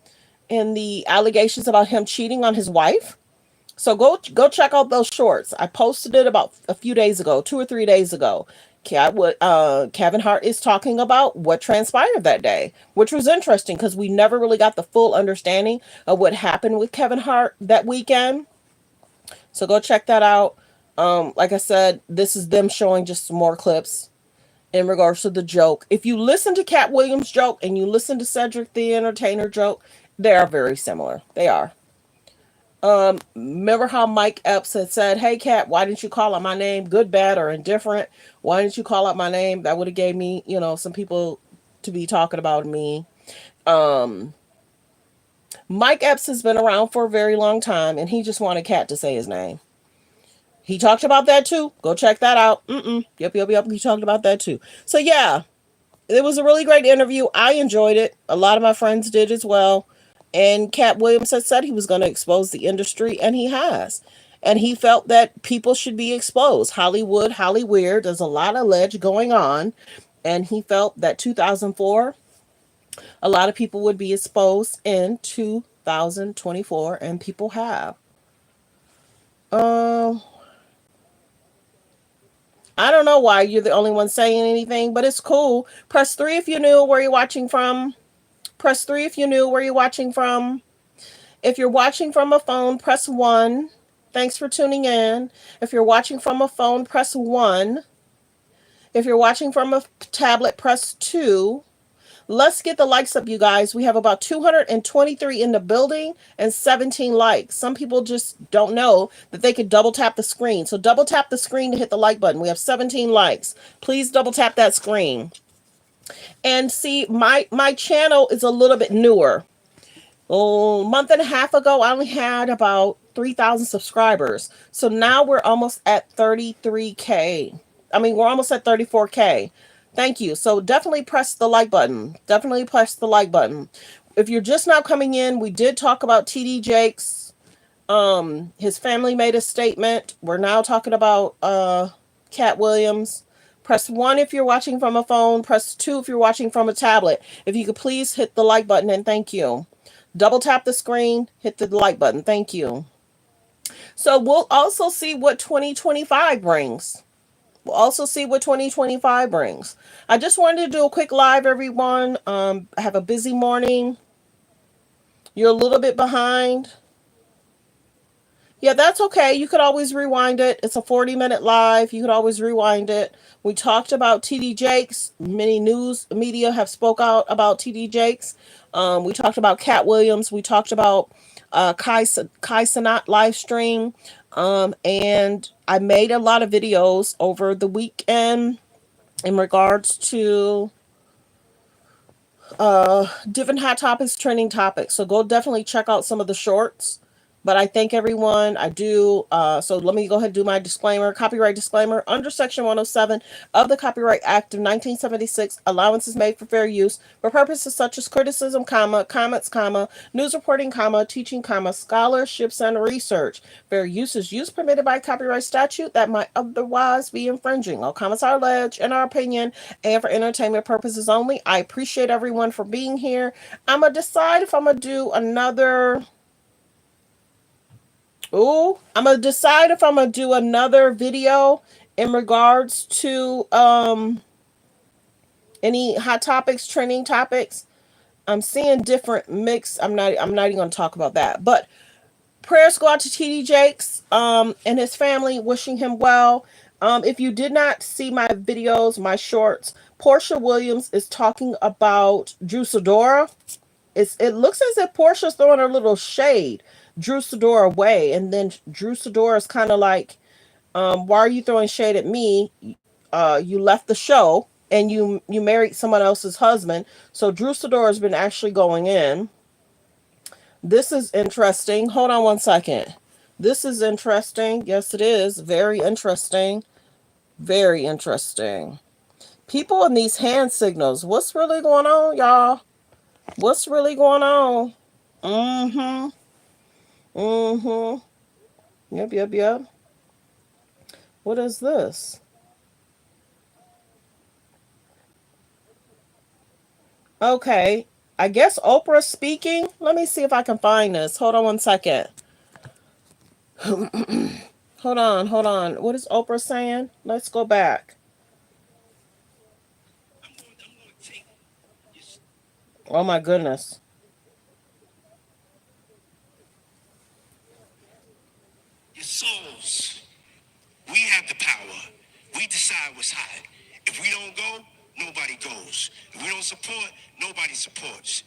and the allegations about him cheating on his wife. So go check out those shorts. I posted it about a few days ago, 2 or 3 days ago. Kevin Hart is talking about what transpired that day, which was interesting because we never really got the full understanding of what happened with Kevin Hart that weekend. So go check that out. Like I said, this is them showing just some more clips in regards to the joke. If you listen to Cat Williams' joke and you listen to Cedric the Entertainer joke, they are very similar. They are. Remember how Mike Epps had said, "Hey, Cat, why didn't you call out my name? Good, bad, or indifferent? Why didn't you call out my name? That would have gave me, some people to be talking about me." Mike Epps has been around for a very long time, and he just wanted Cat to say his name. He talked about that too. Go check that out. Yep. He talked about that too. So yeah, it was a really great interview. I enjoyed it. A lot of my friends did as well. And Cat Williams had said he was going to expose the industry, and he has. And he felt that people should be exposed. Hollywood, Holly Weird, there's a lot of alleged going on. And he felt that 2004, a lot of people would be exposed in 2024, and people have. I don't know why you're the only one saying anything, but it's cool. Press 3 if you knew where you're watching from. Press 3 if you knew where you're watching from. If you're watching from a phone, press 1. Thanks for tuning in. If you're watching from a phone, press 1. If you're watching from a tablet, press 2. Let's get the likes up, you guys. We have about 223 in the building and 17 likes. Some people just don't know that they could double tap the screen. So double tap the screen to hit the like button. We have 17 likes. Please double tap that screen. And see, my channel is a little bit newer. A month and a half ago, I only had about 3,000 subscribers. So now we're almost at 33K. I mean, we're almost at 34K. Thank you. So definitely press the like button. Definitely press the like button. If you're just now coming in, we did talk about TD Jakes. His family made a statement. We're now talking about Cat Williams. Press 1 if you're watching from a phone. Press 2 if you're watching from a tablet. If you could please hit the like button and thank you. Double tap the screen, hit the like button. Thank you. So we'll also see what 2025 brings. We'll also see what 2025 brings. I just wanted to do a quick live, everyone. I have a busy morning. You're a little bit behind. Yeah, that's okay. You could always rewind it. It's a 40-minute live. You could always rewind it. We talked about TD Jakes. Many news media have spoke out about TD Jakes. We talked about Cat Williams. We talked about Kai Cenat live stream. And I made a lot of videos over the weekend in regards to different hot topics, trending topics. So go definitely check out some of the shorts. But I thank everyone. I do. So let me go ahead and do my disclaimer. Copyright disclaimer. Under Section 107 of the Copyright Act of 1976, allowance is made for fair use for purposes such as criticism, comments, news reporting, teaching, scholarships, and research. Fair use is use permitted by copyright statute that might otherwise be infringing. All comments are alleged, in our opinion, and for entertainment purposes only. I appreciate everyone for being here. I'm going to decide if I'm going to do another... I'm going to decide if I'm going to do another video in regards to any hot topics, trending topics. I'm seeing different mix. I'm not even going to talk about that. But prayers go out to TD Jakes and his family, wishing him well. If you did not see my videos, my shorts, Portia Williams is talking about Drew Sidora. It looks as if Portia's throwing a little shade Drew Sidora away, and then Drew Sidora is kind of like, why are you throwing shade at me? You left the show and you married someone else's husband. So Drew Sidora has been actually going in. This is interesting. Hold on one second. This is interesting. Yes, it is. Very interesting. Very interesting. People in these hand signals. What's really going on, y'all? What's really going on? Mm-hmm. Mm-hmm. Yep. What is this? Okay. I guess Oprah speaking. Let me see if I can find this. Hold on one second. Hold on. What is Oprah saying? Let's go back. Oh my goodness. Your souls. We have the power. We decide what's hot. If we don't go, nobody goes. If we don't support, nobody supports.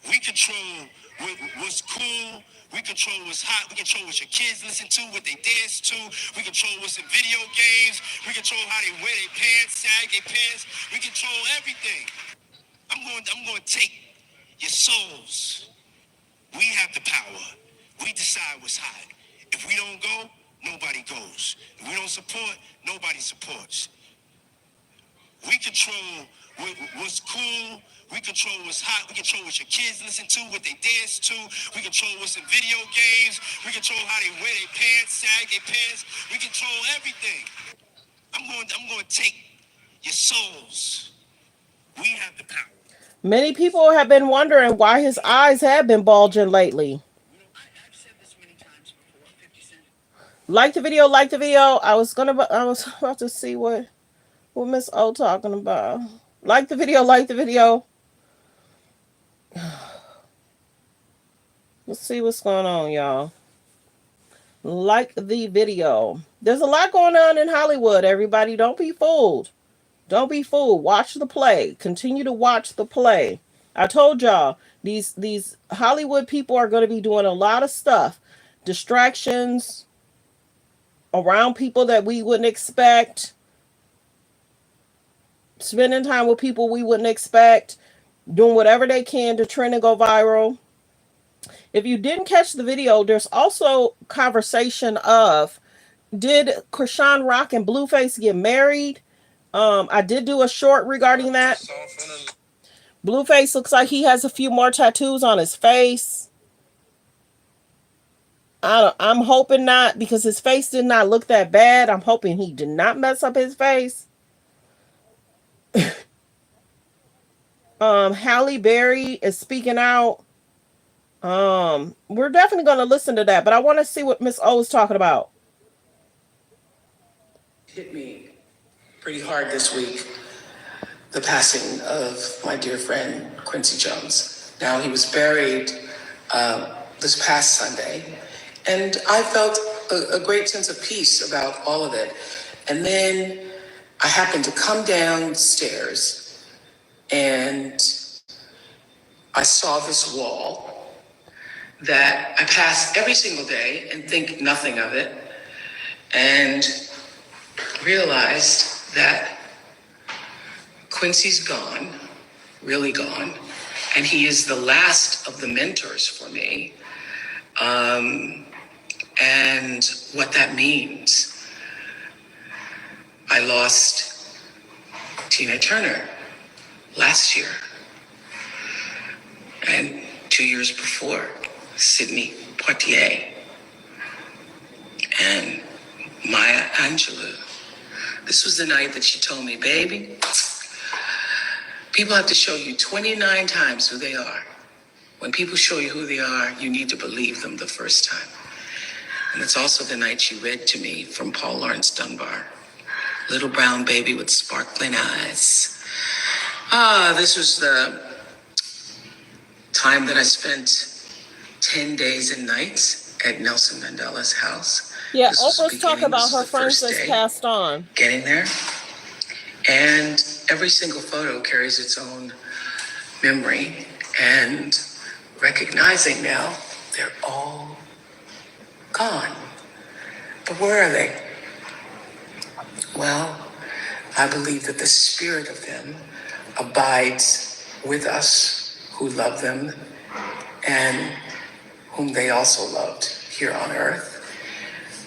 We control what's cool. We control what's hot. We control what your kids listen to, what they dance to. We control what's in video games. We control how they wear their pants, sag their pants. We control everything. I'm going to take your souls. We have the power. We decide what's hot. If we don't go, nobody goes. If we don't support, nobody supports. We control what's cool. We control what's hot. We control what your kids listen to, what they dance to. We control what's in video games. We control how they wear their pants, sag their pants. We control everything. I'm going to take your souls. We have the power. Many people have been wondering why his eyes have been bulging lately. Like the video, like the video. I was about to see what Miss O talking about. Like the video, like the video. Let's see what's going on, y'all. Like the video. There's a lot going on in Hollywood, everybody. Don't be fooled. Don't be fooled. Watch the play. Continue to watch the play. I told y'all, these Hollywood people are going to be doing a lot of stuff. Distractions around people that we wouldn't expect. Spending time with people we wouldn't expect. Doing whatever they can to trend and go viral. If you didn't catch the video, there's also conversation of, did Krishan Rock and Blueface get married? I did do a short regarding that. Blueface looks like he has a few more tattoos on his face. I'm hoping not, because his face did not look that bad. I'm hoping he did not mess up his face. Hallie Berry is speaking out. We're definitely going to listen to that, but I want to see what Miss O is talking about. Hit me pretty hard this week, the passing of my dear friend Quincy Jones. Now, he was buried this past Sunday, and I felt a great sense of peace about all of it. And then I happened to come downstairs, and I saw this wall that I pass every single day and think nothing of it, and realized that Quincy's gone, really gone, and he is the last of the mentors for me, and what that means. I lost Tina Turner last year, and 2 years before, Sidney Poitier, and Maya Angelou. This was the night that she told me, baby, people have to show you 29 times who they are. When people show you who they are, you need to believe them the first time. And it's also the night she read to me from Paul Laurence Dunbar, Little Brown Baby with Sparkling Eyes. This was the time that I spent 10 days and nights at Nelson Mandela's house. Yeah, Oprah's talking about her friends that's passed on. Getting there. And every single photo carries its own memory, and recognizing now they're all gone. But where are they? Well, I believe that the spirit of them abides with us who love them and whom they also loved here on earth.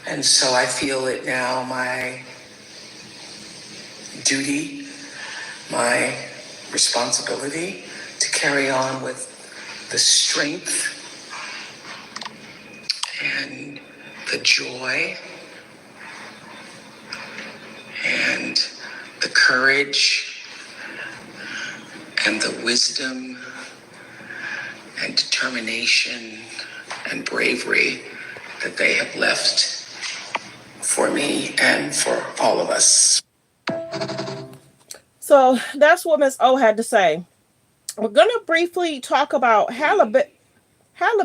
And so I feel it now my duty, my responsibility to carry on with the strength and the joy and the courage and the wisdom and determination and bravery that they have left for me and for all of us. So that's what Miss O had to say. We're going to briefly talk about Hallie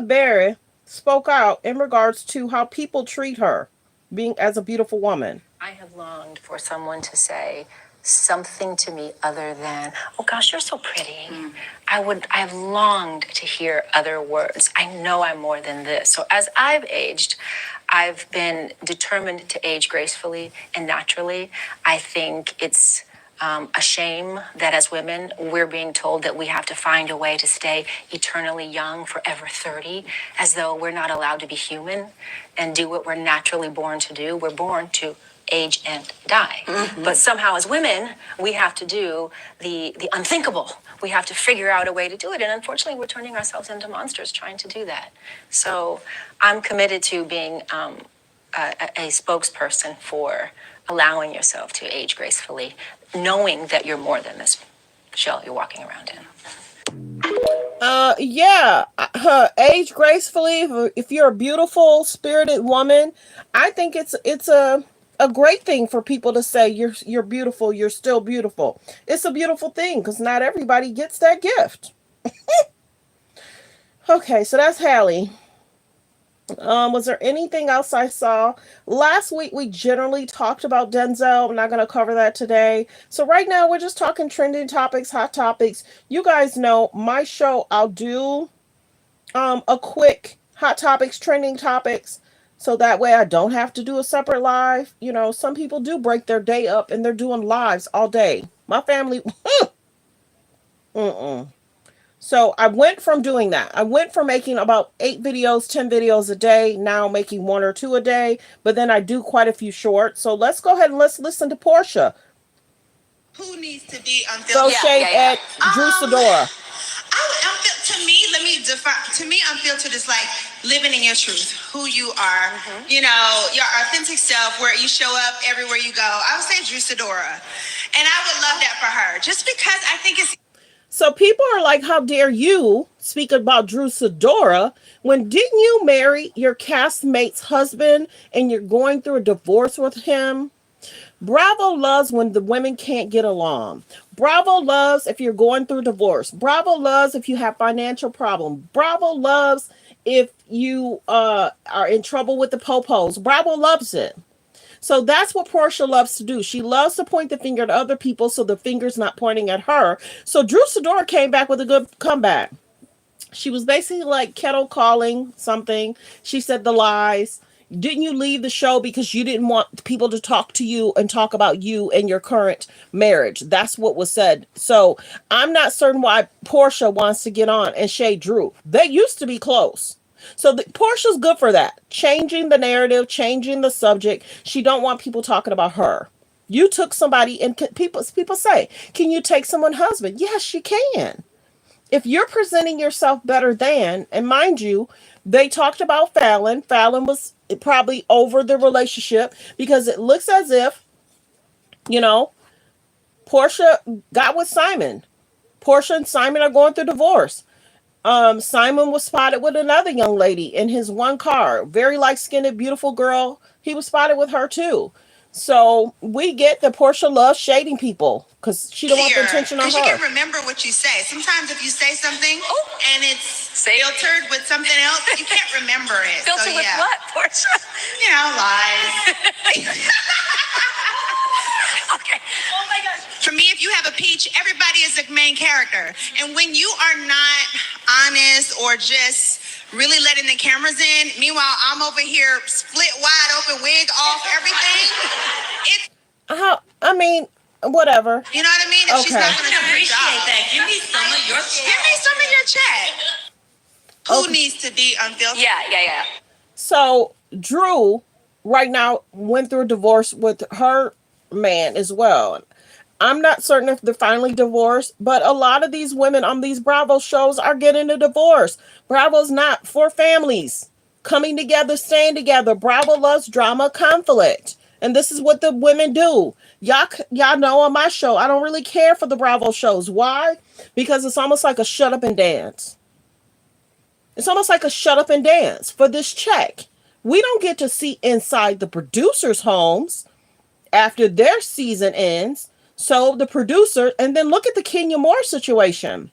Berry spoke out in regards to how people treat her being as a beautiful woman. I have longed for someone to say something to me other than, oh gosh, you're so pretty. I've longed to hear other words. I know I'm more than this. So as I've aged, I've been determined to age gracefully and naturally. I think it's a shame that as women, we're being told that we have to find a way to stay eternally young, forever 30, as though we're not allowed to be human and do what we're naturally born to do. We're born to age and die. But somehow as women, we have to do the unthinkable. We have to figure out a way to do it. And unfortunately, we're turning ourselves into monsters trying to do that. So I'm committed to being a spokesperson for allowing yourself to age gracefully, knowing that you're more than this shell you're walking around in. Yeah, age gracefully. If you're a beautiful, spirited woman, I think it's a great thing for people to say you're beautiful. You're still beautiful. It's a beautiful thing because not everybody gets that gift. Okay, so that's Hallie. Was there anything else I saw? Last week we generally talked about Denzel. I'm not going to cover that today. So right now we're just talking trending topics, hot topics. You guys know my show. I'll do a quick hot topics, trending topics, so that way I don't have to do a separate live. You know, some people do break their day up and they're doing lives all day. My family, mm-mm. So I went from doing that. I went from making about 8 videos, 10 videos a day, now making 1 or 2 a day, but then I do quite a few shorts. So let's go ahead and let's listen to Portia. Who needs to be Throw shade at Drew Sidora. To me, let me define. To me, unfiltered is like living in your truth, who you are. You know, your authentic self, where you show up everywhere you go. I would say Drew Sidora, and I would love that for her, just because I think it's. So people are like, how dare you speak about Drew Sidora when didn't you marry your castmate's husband and you're going through a divorce with him? Bravo loves when the women can't get along. Bravo loves if you're going through divorce. Bravo loves if you have financial problems. Bravo loves if you are in trouble with the popos. Bravo loves it. So that's what Portia loves to do. She loves to point the finger at other people so the finger's not pointing at her. So Drew Sidora came back with a good comeback. She was basically like kettle calling something. She said the lies. Didn't you leave the show because you didn't want people to talk to you and talk about you and your current marriage? That's what was said. So I'm not certain why Portia wants to get on and shade Drew. They used to be close. So Portia's good for that. Changing the narrative, changing the subject. She don't want people talking about her. You took somebody and people say, can you take someone's husband? Yes, she can. If you're presenting yourself better than, and mind you, they talked about Fallon. Fallon was probably over the relationship because it looks as if, you know, Portia got with Simon. Portia and Simon are going through divorce. Simon was spotted with another young lady in his one car, very light-skinned, beautiful girl. He was spotted with her too. So we get that Portia loves shading people because she don't want the attention on her. Because you can remember what you say. Sometimes if you say something and it's filtered with something else, you can't remember it. Filtered with what, Portia? You know, lies. Okay. Oh my gosh. For me, if you have a peach, everybody is the main character. And when you are not honest or just really letting the cameras in, meanwhile, I'm over here split wide open, wig off, everything. I mean, whatever. You know what I mean? If she's not going to appreciate that. Give me some of your check. Give me some of your check. Who needs to be unfiltered? Yeah. So Drew right now went through a divorce with her man as well. I'm not certain if they're finally divorced, but a lot of these women on these Bravo shows are getting a divorce. Bravo's not for families coming together, staying together. Bravo loves drama, conflict. And this is what the women do. Y'all know on my show, I don't really care for the Bravo shows. Why? Because it's almost like a shut up and dance. It's almost like a shut up and dance for this check. We don't get to see inside the producers' homes after their season ends. So the producer, and then look at the Kenya Moore situation.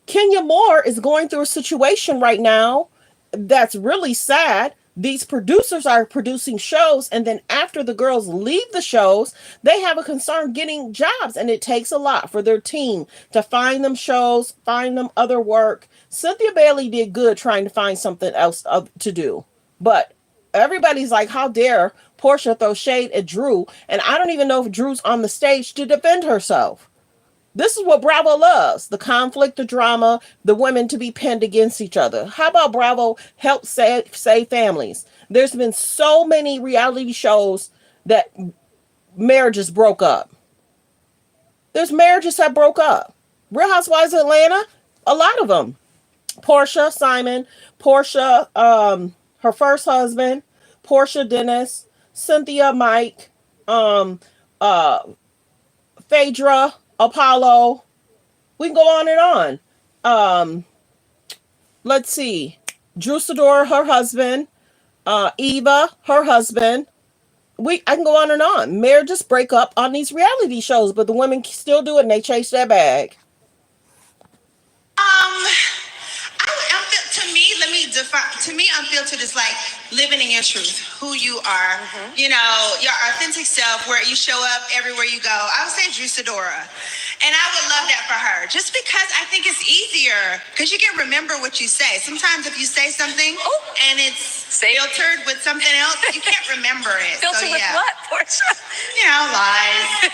Kenya Moore is going through a situation right now that's really sad. These producers are producing shows, and then after the girls leave the shows, they have a concern getting jobs, and it takes a lot for their team to find them shows, find them other work. Cynthia Bailey did good trying to find something else to do, but everybody's like, how dare Portia throw shade at Drew? And I don't even know if Drew's on the stage to defend herself. This is what Bravo loves. The conflict, the drama, the women to be pinned against each other. How about Bravo help save families? There's been so many reality shows that marriages broke up. There's marriages that broke up. Real Housewives of Atlanta, a lot of them. Portia, Simon, Portia, her first husband, Portia Dennis, Cynthia Mike, Phaedra, Apollo. We can go on and on. Let's see. Drew Sidora, her husband. Eva, her husband. I can go on and on. Marriages break up on these reality shows, but the women still do it and they chase that bag. To me, let me define. To me, unfiltered is like living in your truth, who you are. You know, your authentic self, where you show up everywhere you go. I would say Drew Sidora, and I would love that for her, just because I think it's easier because you can remember what you say. Sometimes if you say something and it's filtered with something else, you can't remember it. Filtered with what, Portia? You know, lies.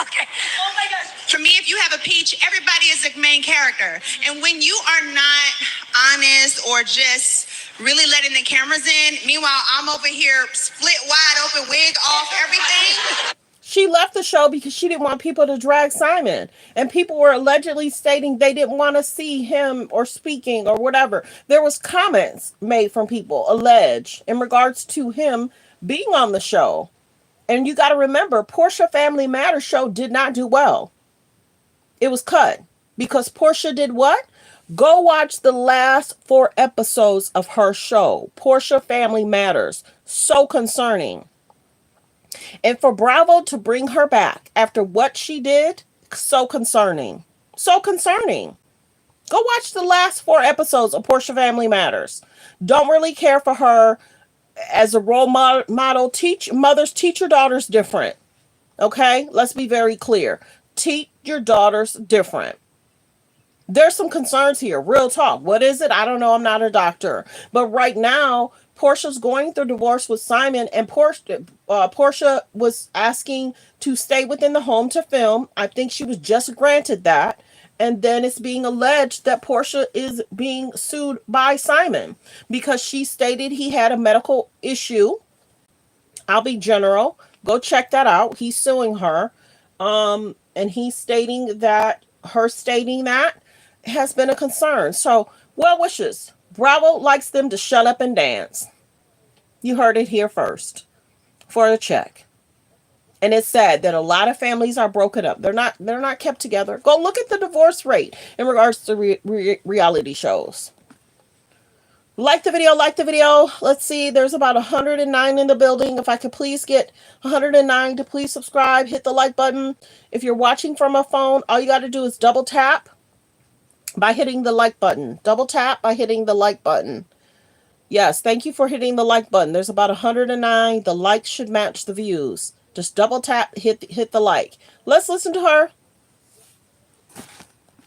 Okay. Oh my gosh. For me, if you have a peach, everybody is the main character. And when you are not honest or just really letting the cameras in, meanwhile, I'm over here split wide open, wig off, everything. She left the show because she didn't want people to drag Simon. And people were allegedly stating they didn't want to see him or speaking or whatever. There was comments made from people, alleged, in regards to him being on the show. And you got to remember, Portia Family Matters show did not do well. It was cut because Portia did what? Go watch the last 4 episodes of her show, Portia Family Matters. So concerning. And for Bravo to bring her back after what she did, so concerning. So concerning. Go watch the last 4 episodes of Portia Family Matters. Don't really care for her as a role model. Mothers teach your daughters different. Okay? Let's be very clear. Teach your daughters different. There's some concerns here. Real talk. What is it? I don't know. I'm not a doctor. But right now, Portia's going through divorce with Simon, and Portia was asking to stay within the home to film. I think she was just granted that. And then it's being alleged that Portia is being sued by Simon because she stated he had a medical issue. I'll be general. Go check that out. He's suing her. And he's stating that her stating that has been a concern. So, well wishes. Bravo likes them to shut up and dance. You heard it here first. For a check. And it's sad that a lot of families are broken up. They're not kept together. Go look at the divorce rate in regards to reality shows. Like the video, like the video. Let's see, there's about 109 in the building. If I could please get 109 to please subscribe, hit the like button. If you're watching from a phone, all you got to do is double tap by hitting the like button. Double tap by hitting the like button. Yes, thank you for hitting the like button. There's about 109. The likes should match the views. Just double tap, hit the like. Let's listen to her.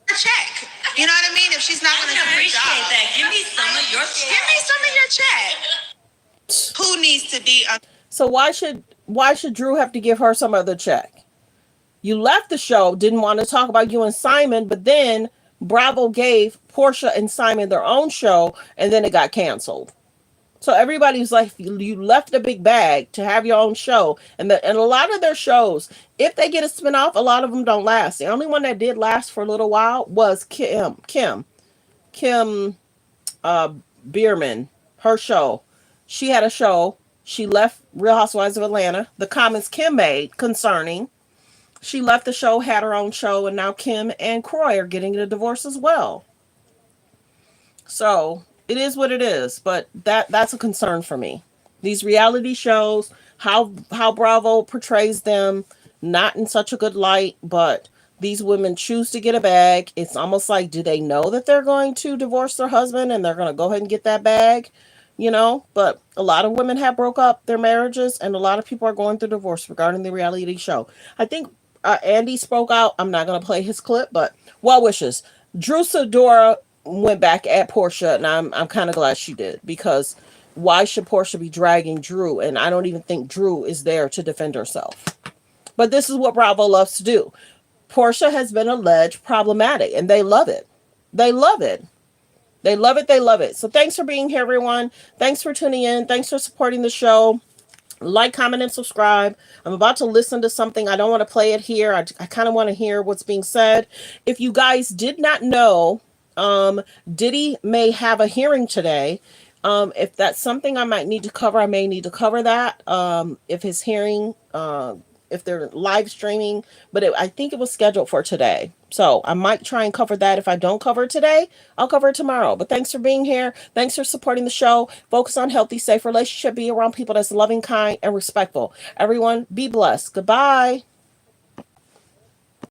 Check. You know what I mean? If she's not going to appreciate that, give me some of your check. Give me some of your check. Who needs to be? So why should Drew have to give her some other check? You left the show, didn't want to talk about you and Simon, but then Bravo gave Portia and Simon their own show, and then it got canceled. So everybody's like, you left a big bag to have your own show. And a lot of their shows, if they get a spinoff, a lot of them don't last. The only one that did last for a little while was Kim Bierman, her show. She had a show. She left Real Housewives of Atlanta. The comments Kim made concerning. She left the show, had her own show, and now Kim and Croy are getting a divorce as well. So it is what it is, but that's a concern for me. These reality shows, how Bravo portrays them, not in such a good light, but these women choose to get a bag. It's almost like, do they know that they're going to divorce their husband and they're going to go ahead and get that bag? You know, but a lot of women have broke up their marriages, and a lot of people are going through divorce regarding the reality show. I think Andy spoke out. I'm not going to play his clip, but well wishes. Drew Sidora went back at Portia, and I'm kind of glad she did, because why should Portia be dragging Drew? And I don't even think Drew is there to defend herself. But this is what Bravo loves to do. Portia has been alleged problematic, and they love it. They love it. They love it. They love it. So thanks for being here, everyone. Thanks for tuning in. Thanks for supporting the show. Like, comment, and subscribe. I'm about to listen to something. I don't want to play it here. I kind of want to hear what's being said. If you guys did not know, Diddy may have a hearing today. If that's something I might need to cover, I may need to cover that. If his hearing if they're live streaming, but I think it was scheduled for today. So I might try and cover that. If I don't cover it today, I'll cover it tomorrow. But thanks for being here. Thanks for supporting the show. Focus on healthy, safe relationship. Be around people that's loving, kind, and respectful. Everyone, be blessed. Goodbye.